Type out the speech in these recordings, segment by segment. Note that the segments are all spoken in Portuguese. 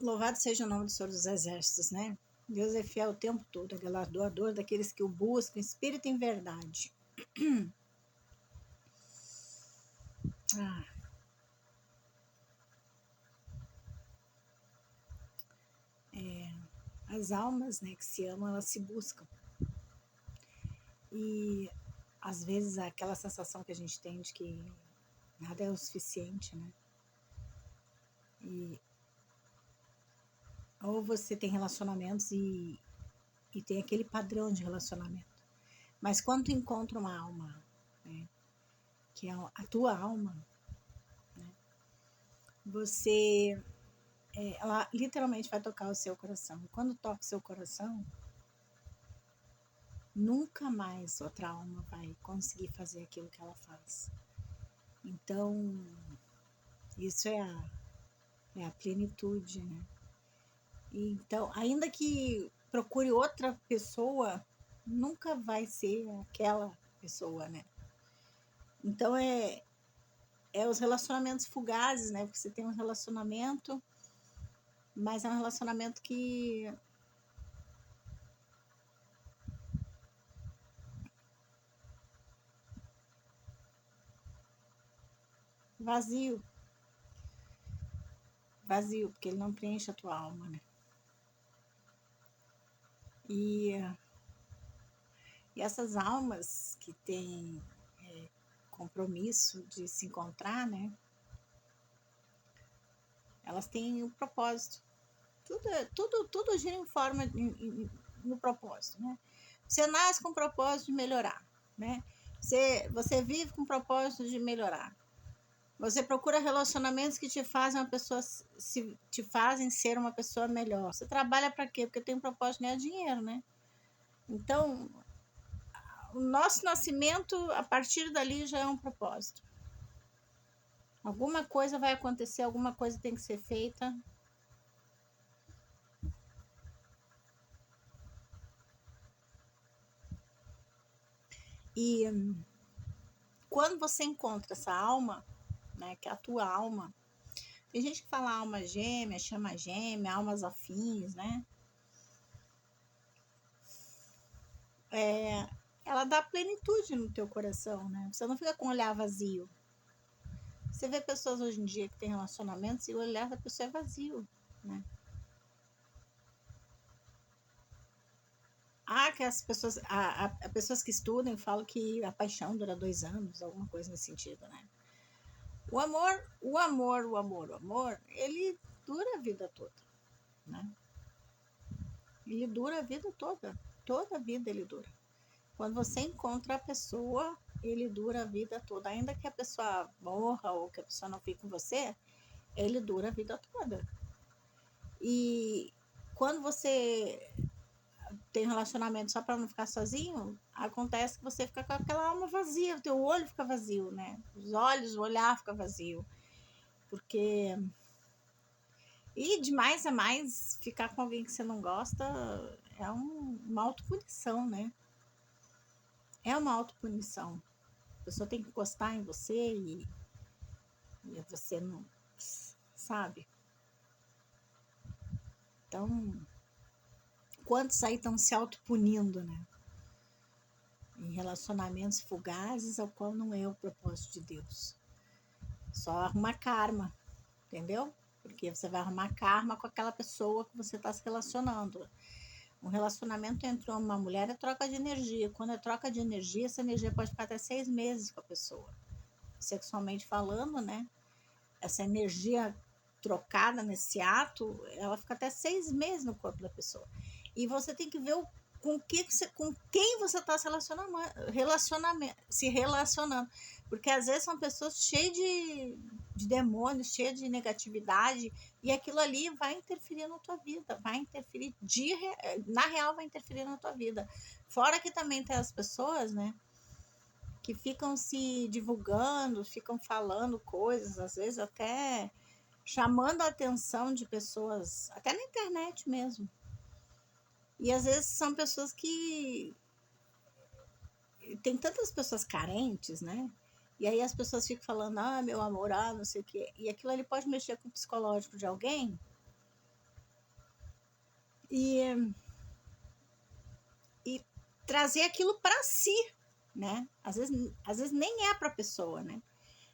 Louvado seja o nome do Senhor dos Exércitos, né? Deus é fiel o tempo todo, é galardoador daqueles que o buscam, espírito em verdade. Ah, as almas, né, que se amam, elas se buscam. E às vezes aquela sensação que a gente tem de que nada é o suficiente, né? E ou você tem relacionamentos e tem aquele padrão de relacionamento. Mas quando tu encontra uma alma, né, que é a tua alma, né, você, ela literalmente vai tocar o seu coração. E quando toca o seu coração, nunca mais outra alma vai conseguir fazer aquilo que ela faz. Então, isso é a plenitude, né? E então, ainda que procure outra pessoa, nunca vai ser aquela pessoa, né? Então, é os relacionamentos fugazes, né? Porque você tem um relacionamento, mas é um relacionamento que vazio, vazio, porque ele não preenche a tua alma, né? E, e essas almas que têm compromisso de se encontrar, né? Elas têm um propósito. Tudo gira em forma no propósito, né? Você nasce com o propósito de melhorar, né? Você vive com o propósito de melhorar. Você procura relacionamentos que te fazem uma pessoa te fazem ser uma pessoa melhor. Você trabalha para quê? Porque tem um propósito de ganhar dinheiro, né? Então, o nosso nascimento, a partir dali, já é um propósito. Alguma coisa vai acontecer, alguma coisa tem que ser feita. E quando você encontra essa alma, né, que é a tua alma, tem gente que fala alma gêmea, chama gêmea, almas afins, né? Ela dá plenitude no teu coração, né? Você não fica com o olhar vazio. Você vê pessoas hoje em dia que têm relacionamentos e o olhar da pessoa é vazio, né? Que as pessoas, pessoas que estudam falam que a paixão dura 2 anos, alguma coisa nesse sentido, né? O amor, ele dura a vida toda, né? Ele dura a vida toda a vida ele dura. Quando você encontra a pessoa, ele dura a vida toda. Ainda que a pessoa morra ou que a pessoa não fique com você, ele dura a vida toda. E quando você tem um relacionamento só para não ficar sozinho, acontece que você fica com aquela alma vazia, o teu olho fica vazio, né? Os olhos, o olhar fica vazio. Porque... E de mais a mais, ficar com alguém que você não gosta é uma autopunição, né? É uma autopunição. A pessoa tem que gostar em você e você não... Sabe? Então, quantos aí estão se autopunindo, né? Em relacionamentos fugazes, ao qual não é o propósito de Deus. Só arrumar karma, entendeu? Porque você vai arrumar karma com aquela pessoa que você está se relacionando. Um relacionamento entre uma mulher é troca de energia. Quando é troca de energia, essa energia pode ficar até 6 meses com a pessoa. Sexualmente falando, né? Essa energia trocada nesse ato, ela fica até 6 meses no corpo da pessoa. E você tem que ver com quem você está se relacionando. Porque às vezes são pessoas cheias de demônios, cheias de negatividade, e aquilo ali vai interferir na tua vida, vai interferir, na real vai interferir na tua vida. Fora que também tem as pessoas, né, que ficam se divulgando, ficam falando coisas, às vezes até chamando a atenção de pessoas, até na internet mesmo. E às vezes são pessoas que... Tem tantas pessoas carentes, né? E aí as pessoas ficam falando, meu amor, não sei o quê. E aquilo ali pode mexer com o psicológico de alguém e, e trazer aquilo para si, né? Às vezes nem é para a pessoa, né?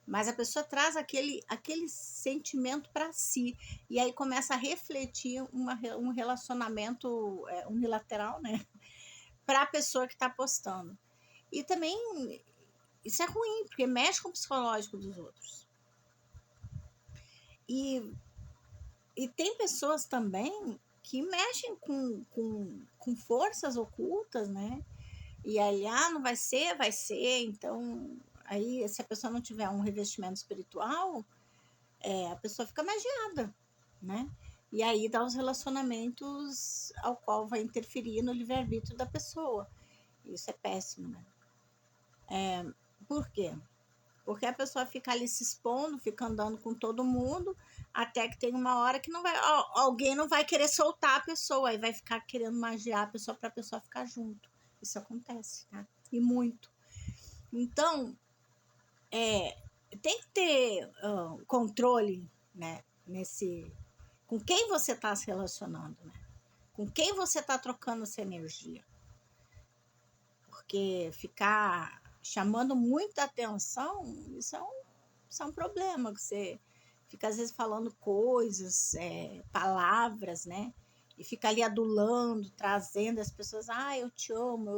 Mas a pessoa traz aquele sentimento para si. E aí começa a refletir um relacionamento unilateral, né? Para a pessoa que está postando. E também isso é ruim, porque mexe com o psicológico dos outros. E tem pessoas também que mexem com forças ocultas, né? E aí, não vai ser, vai ser. Então, aí, se a pessoa não tiver um revestimento espiritual, a pessoa fica magiada, né? E aí dá os relacionamentos ao qual vai interferir no livre-arbítrio da pessoa. Isso é péssimo, né? Por quê? Porque a pessoa fica ali se expondo, fica andando com todo mundo, até que tem uma hora que não vai, alguém não vai querer soltar a pessoa, aí vai ficar querendo magiar a pessoa para a pessoa ficar junto. Isso acontece, tá? E muito. Então, tem que ter controle, né? Com quem você está se relacionando, né? Com quem você está trocando essa energia. Porque ficar chamando muita atenção, isso é um problema, que você fica às vezes falando coisas, palavras, né? E fica ali adulando, trazendo as pessoas, eu te amo,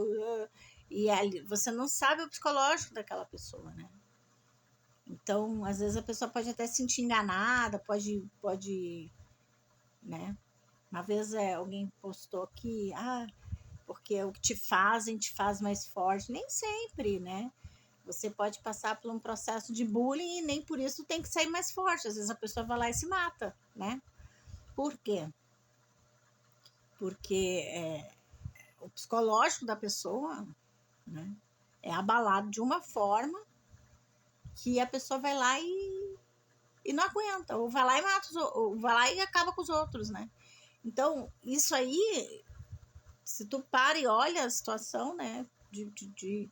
e ali, você não sabe o psicológico daquela pessoa, né? Então, às vezes a pessoa pode até se sentir enganada, pode, né? Uma vez alguém postou aqui, porque o que te faz mais forte. Nem sempre, né? Você pode passar por um processo de bullying e nem por isso tem que sair mais forte. Às vezes a pessoa vai lá e se mata, né? Por quê? Porque o psicológico da pessoa, né, é abalado de uma forma que a pessoa vai lá e não aguenta, ou vai lá e mata ou vai lá e acaba com os outros, né? Então, isso aí, se tu para e olha a situação, né, de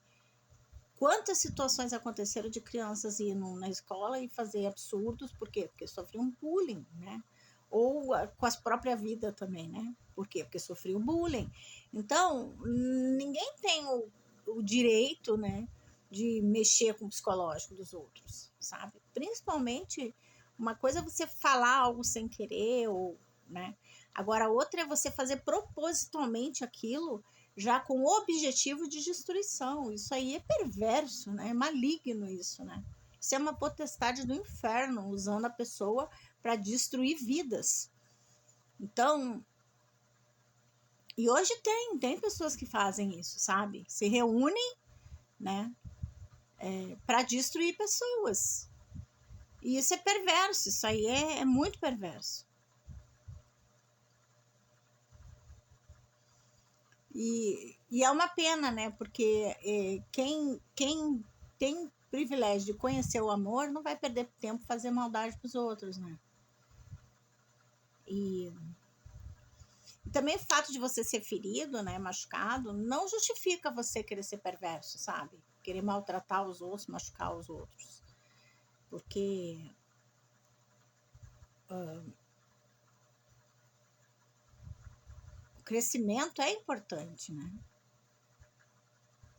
quantas situações aconteceram de crianças ir na escola e fazer absurdos, por quê? Porque sofriam bullying, né? Ou com a própria vida também, né? Por quê? Porque sofriam bullying. Então, ninguém tem o direito, né, de mexer com o psicológico dos outros, sabe? Principalmente, uma coisa é você falar algo sem querer, ou, né? Agora, outra é você fazer propositalmente aquilo já com o objetivo de destruição. Isso aí é perverso, né? É maligno isso, né? Isso é uma potestade do inferno, usando a pessoa para destruir vidas. Então, e hoje tem pessoas que fazem isso, sabe? Se reúnem, né, para destruir pessoas. E isso é perverso, isso aí é muito perverso. E é uma pena, né? Porque quem tem privilégio de conhecer o amor não vai perder tempo fazer maldade para os outros, né? E também o fato de você ser ferido, né, machucado, não justifica você querer ser perverso, sabe? Querer maltratar os outros, machucar os outros. Porque o crescimento é importante, né?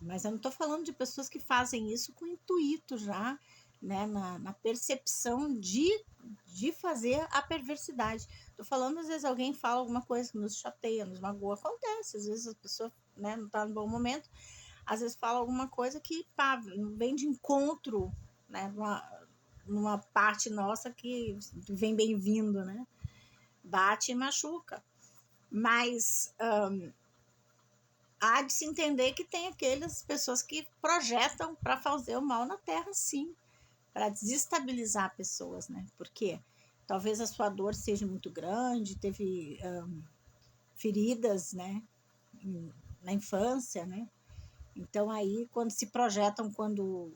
Mas eu não estou falando de pessoas que fazem isso com intuito já, né, na percepção de fazer a perversidade. Estou falando, às vezes alguém fala alguma coisa que nos chateia, nos magoa, acontece, às vezes a pessoa, né, não está no bom momento, às vezes fala alguma coisa que vem de encontro, né, numa parte nossa que vem bem-vindo, né, bate e machuca. Mas há de se entender que tem aquelas pessoas que projetam para fazer o mal na Terra, sim, para desestabilizar pessoas, né? Porque talvez a sua dor seja muito grande, teve feridas, né, na infância, né? Então aí quando se projetam como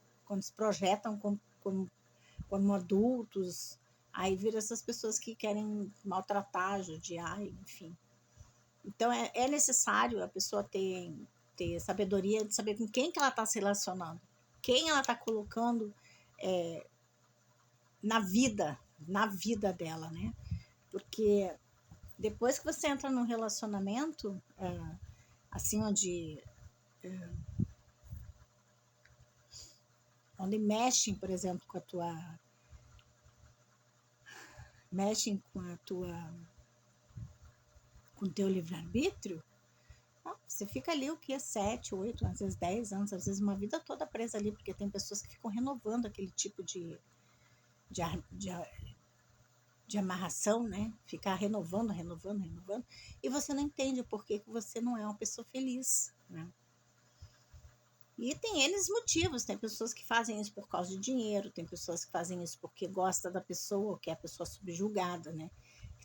adultos, aí vira essas pessoas que querem maltratar, judiar, enfim. Então, é necessário a pessoa ter sabedoria de saber com quem que ela está se relacionando, quem ela está colocando na vida dela, né? Porque Depois que você entra num relacionamento, assim, onde mexem, por exemplo, mexem com o teu livre-arbítrio, você fica ali o que? 7, 8, às vezes 10 anos, às vezes uma vida toda presa ali, porque tem pessoas que ficam renovando aquele tipo de, de, de amarração, né? Ficar renovando, e você não entende o porquê que você não é uma pessoa feliz, né? E tem N motivos, tem pessoas que fazem isso por causa de dinheiro, tem pessoas que fazem isso porque gosta da pessoa, ou que é a pessoa subjugada, né?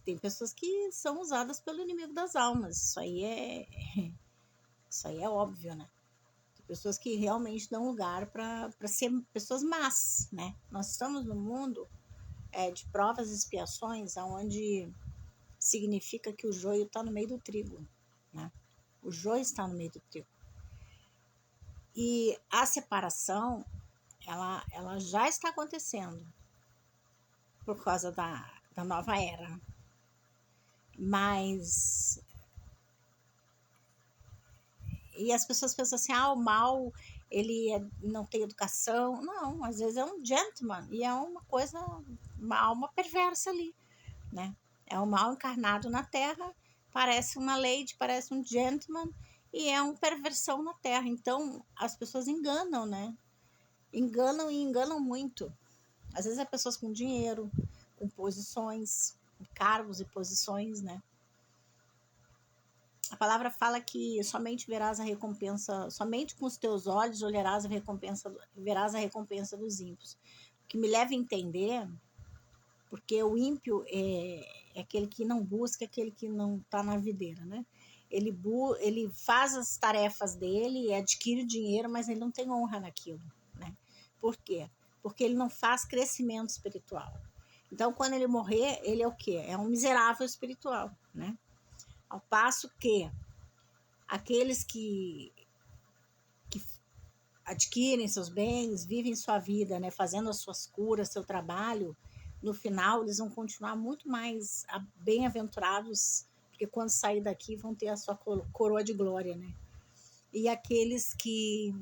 Tem pessoas que são usadas pelo inimigo das almas, isso aí é óbvio, né? Tem pessoas que realmente dão lugar para ser pessoas más, né? Nós estamos no mundo de provas e expiações, onde significa que o joio está no meio do trigo, né? O joio está no meio do trigo. E a separação, ela já está acontecendo por causa da nova era. Mas... E as pessoas pensam assim, o mal, não tem educação. Não, às vezes é um gentleman e é uma alma perversa ali, né? É um mal encarnado na Terra, parece uma lady, parece um gentleman e é uma perversão na Terra. Então, as pessoas enganam, né? Enganam e enganam muito. Às vezes é pessoas com dinheiro, com posições, cargos e posições, né? A palavra fala que somente verás a recompensa, somente com os teus olhos verás a recompensa dos ímpios. O que me leva a entender, porque o ímpio é aquele que não busca, aquele que não está na videira, né? Ele faz as tarefas dele, adquire o dinheiro, mas ele não tem honra naquilo, né? Por quê? Porque ele não faz crescimento espiritual. Então, quando ele morrer, ele é o quê? É um miserável espiritual, né? Ao passo que aqueles que adquirem seus bens, vivem sua vida, né, fazendo as suas curas, seu trabalho, no final eles vão continuar muito mais bem-aventurados, porque quando sair daqui vão ter a sua coroa de glória, né? E aqueles que...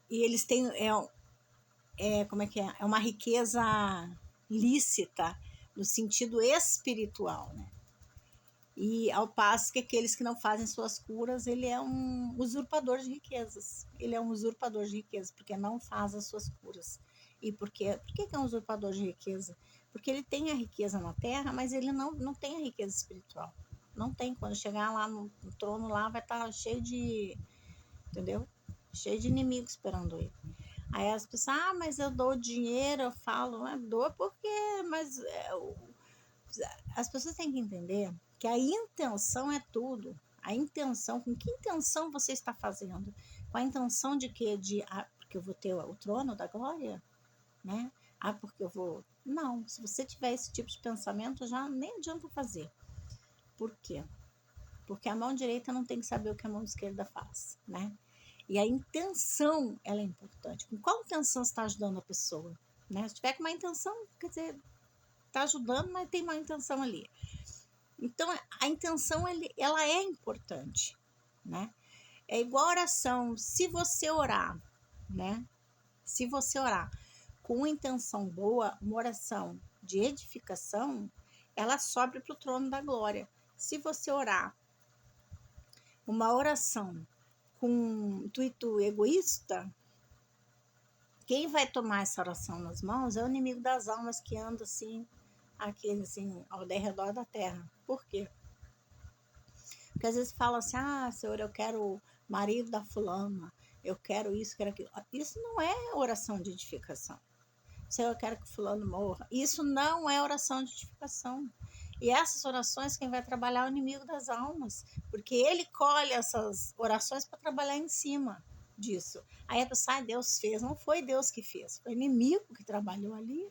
E eles têm... como é que é? É uma riqueza lícita, no sentido espiritual, né? E ao passo que aqueles que não fazem suas curas, ele é um usurpador de riquezas. Ele é um usurpador de riquezas, porque não faz as suas curas. E por que é um usurpador de riqueza? Porque ele tem a riqueza na terra, mas ele não tem a riqueza espiritual. Não tem. Quando chegar lá no trono, lá vai estar cheio de... Entendeu? Cheio de inimigos esperando ele. Aí as pessoas, mas eu dou dinheiro, eu falo, dou porque... Mas as pessoas têm que entender que a intenção é tudo. A intenção, com que intenção você está fazendo? Com a intenção de quê? Porque eu vou ter o trono da glória? Né? Porque eu vou... Não, se você tiver esse tipo de pensamento, já nem adianta fazer. Por quê? Porque a mão direita não tem que saber o que a mão esquerda faz, né? E a intenção, ela é importante. Com qual intenção você está ajudando a pessoa? Né? Se tiver com uma intenção, quer dizer, está ajudando, mas tem uma intenção ali. Então, a intenção, ela é importante, né? É igual oração. Se você orar, né? Se você orar com uma intenção boa, uma oração de edificação, ela sobe para o trono da glória. Se você orar uma oração com intuito egoísta, quem vai tomar essa oração nas mãos é o inimigo das almas que anda assim, aquele assim, ao redor da terra. Por quê? Porque às vezes fala assim, Senhor, eu quero o marido da fulana, eu quero isso, quero aquilo. Isso não é oração de edificação. Senhor, eu quero que fulano morra. Isso não é oração de edificação. E essas orações, quem vai trabalhar é o inimigo das almas, porque ele colhe essas orações para trabalhar em cima disso. Aí a pessoa, Deus fez. Não foi Deus que fez, foi o inimigo que trabalhou ali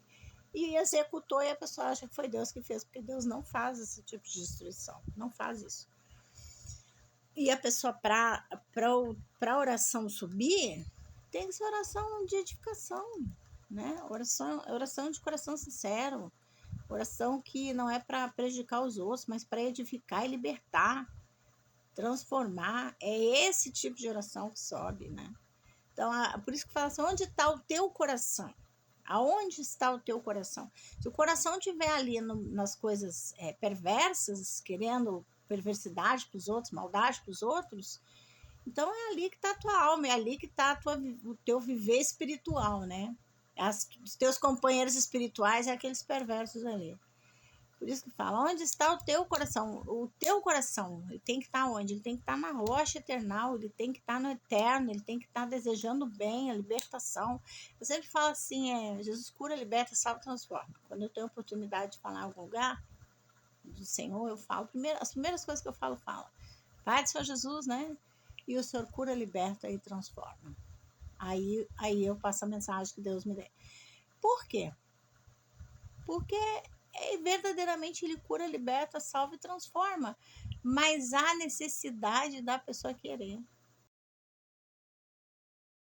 e executou, e a pessoa acha que foi Deus que fez, porque Deus não faz esse tipo de destruição, não faz isso. E a pessoa, para a oração subir, tem que ser oração de edificação, né? Oração de coração sincero, Oração que não é para prejudicar os outros, mas para edificar e libertar, transformar. É esse tipo de oração que sobe, né? Então, por isso que fala assim, onde está o teu coração? Aonde está o teu coração? Se o coração estiver ali nas coisas perversas, querendo perversidade para os outros, maldade para os outros, então é ali que está a tua alma, é ali que está o teu viver espiritual, né? Os teus companheiros espirituais é aqueles perversos ali. Por isso que fala, onde está o teu coração? O teu coração, ele tem que estar onde? Ele tem que estar na rocha eternal, ele tem que estar no eterno, ele tem que estar desejando o bem, a libertação. Eu sempre falo assim, Jesus cura, liberta, salva, transforma. Quando eu tenho oportunidade de falar em algum lugar do Senhor, eu falo, as primeiras coisas que eu falo. Pai do Senhor Jesus, né? E o Senhor cura, liberta e transforma. Aí eu passo a mensagem que Deus me deu. Por quê? Porque verdadeiramente ele cura, liberta, salva e transforma. Mas há necessidade da pessoa querer.